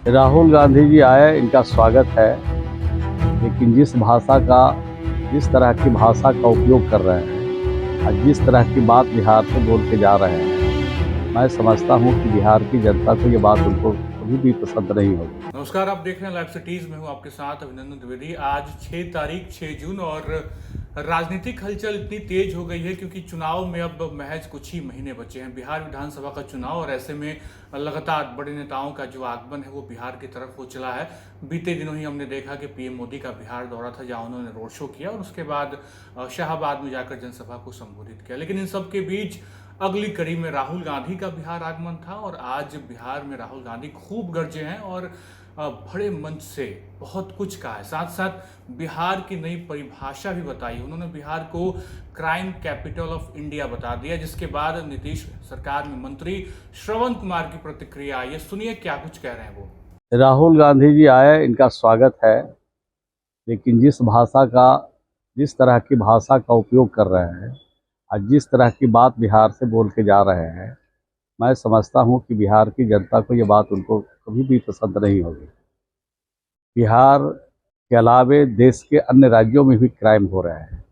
राहुल गांधी जी आए, इनका स्वागत है। लेकिन जिस तरह की भाषा का उपयोग कर रहे हैं और जिस तरह की बात बिहार से बोल के जा रहे हैं, मैं समझता हूं कि बिहार की जनता को ये बात उनको कभी भी पसंद नहीं होगी। नमस्कार, आप देख रहे हैं लाइव सिटीज में हूं आपके साथ अभिनंदन द्विवेदी। आज 6 तारीख 6 जून और राजनीतिक हलचल इतनी तेज हो गई है क्योंकि चुनाव में अब महज कुछ ही महीने बचे हैं। बिहार विधानसभा का चुनाव और ऐसे में लगातार बड़े नेताओं का जो आगमन है वो बिहार की तरफ हो चला है। बीते दिनों ही हमने देखा कि पीएम मोदी का बिहार दौरा था जहां उन्होंने रोड शो किया और उसके बाद शाहबाद में जाकर जनसभा को संबोधित किया। लेकिन इन सब के बीच अगली कड़ी में राहुल गांधी का बिहार आगमन था और आज बिहार में राहुल गांधी खूब गरजे हैं और बड़े मंच से बहुत कुछ कहा है। साथ साथ बिहार की नई परिभाषा भी बताई। उन्होंने बिहार को क्राइम कैपिटल ऑफ इंडिया बता दिया, जिसके बाद नीतीश सरकार में मंत्री श्रवण कुमार की प्रतिक्रिया आई है। सुनिए क्या कुछ कह रहे हैं वो। राहुल गांधी जी आए, इनका स्वागत है। लेकिन जिस तरह की भाषा का उपयोग कर रहे हैं और जिस तरह की बात बिहार से बोल के जा रहे हैं, मैं समझता हूं कि बिहार की जनता को ये बात उनको कभी भी पसंद नहीं होगी। बिहार के अलावे देश के अन्य राज्यों में भी क्राइम हो रहे हैं।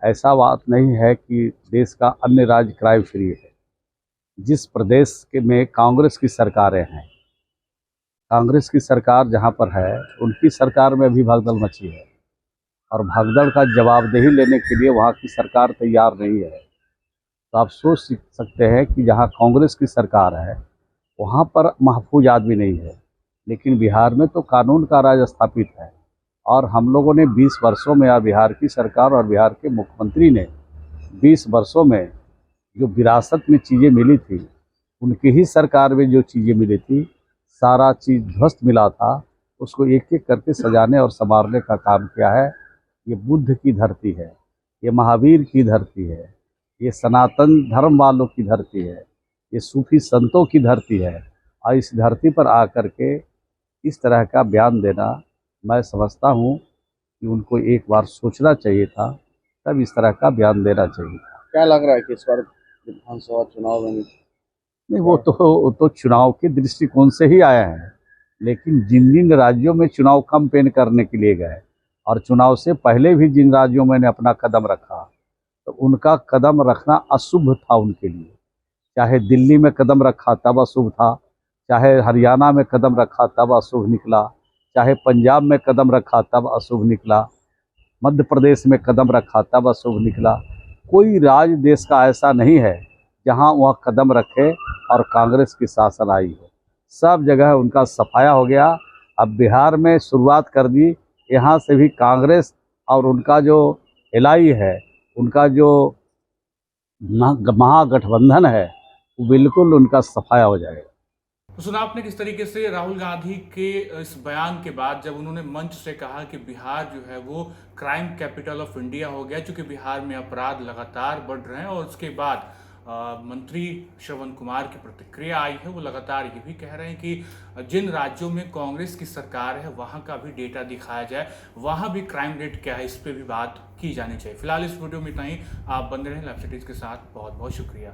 ऐसा बात नहीं है कि देश का अन्य राज्य क्राइम फ्री है। जिस प्रदेश के में कांग्रेस की सरकारें हैं, कांग्रेस की सरकार जहां पर है, उनकी सरकार में भी भगदड़ मची है और भगदड़ का जवाबदेही लेने के लिए वहाँ की सरकार तैयार नहीं है। तो आप सोच सकते हैं कि जहाँ कांग्रेस की सरकार है वहाँ पर महफूज आदमी नहीं है, लेकिन बिहार में तो कानून का राज स्थापित है। और हम लोगों ने 20 वर्षों में, या बिहार की सरकार और बिहार के मुख्यमंत्री ने 20 वर्षों में जो विरासत में चीज़ें मिली थी, उनकी ही सरकार में जो चीज़ें मिली थी, सारा चीज़ ध्वस्त मिला था, उसको एक एक करके सजाने और संवारने का काम किया है। ये बुद्ध की धरती है, ये महावीर की धरती है, ये सनातन धर्म वालों की धरती है, ये सूफी संतों की धरती है। और इस धरती पर आकर के इस तरह का बयान देना, मैं समझता हूँ कि उनको एक बार सोचना चाहिए था, तब इस तरह का बयान देना चाहिए था। क्या लग रहा है कि इस बार विधानसभा चुनाव में नहीं, वो तो चुनाव के दृष्टिकोण से ही आया है। लेकिन जिन जिन राज्यों में चुनाव कैंपेन करने के लिए गए और चुनाव से पहले भी जिन राज्यों में ने अपना कदम रखा, तो उनका कदम रखना अशुभ था उनके लिए। चाहे दिल्ली में कदम रखा तब अशुभ था, चाहे हरियाणा में कदम रखा तब अशुभ निकला, चाहे पंजाब में कदम रखा तब अशुभ निकला, मध्य प्रदेश में कदम रखा तब अशुभ निकला। कोई राज्य देश का ऐसा नहीं है जहां वह कदम रखे और कांग्रेस की शासन आई हो। सब जगह उनका सफाया हो गया। अब बिहार में शुरुआत कर दी, यहाँ से भी कांग्रेस और उनका जो एलाई है, उनका जो महागठबंधन है, वो बिल्कुल उनका सफाया हो जाएगा। तो सुना आपने किस तरीके से राहुल गांधी के इस बयान के बाद जब उन्होंने मंच से कहा कि बिहार जो है वो क्राइम कैपिटल ऑफ इंडिया हो गया, क्योंकि बिहार में अपराध लगातार बढ़ रहे हैं। और उसके बाद मंत्री श्रवण कुमार की प्रतिक्रिया आई है। वो लगातार ये भी कह रहे हैं कि जिन राज्यों में कांग्रेस की सरकार है वहाँ का भी डेटा दिखाया जाए, वहाँ भी क्राइम रेट क्या है, इस पर भी बात की जानी चाहिए। फिलहाल इस वीडियो में इतना ही। आप बने रहें लाइव सिटीज के साथ। बहुत बहुत शुक्रिया।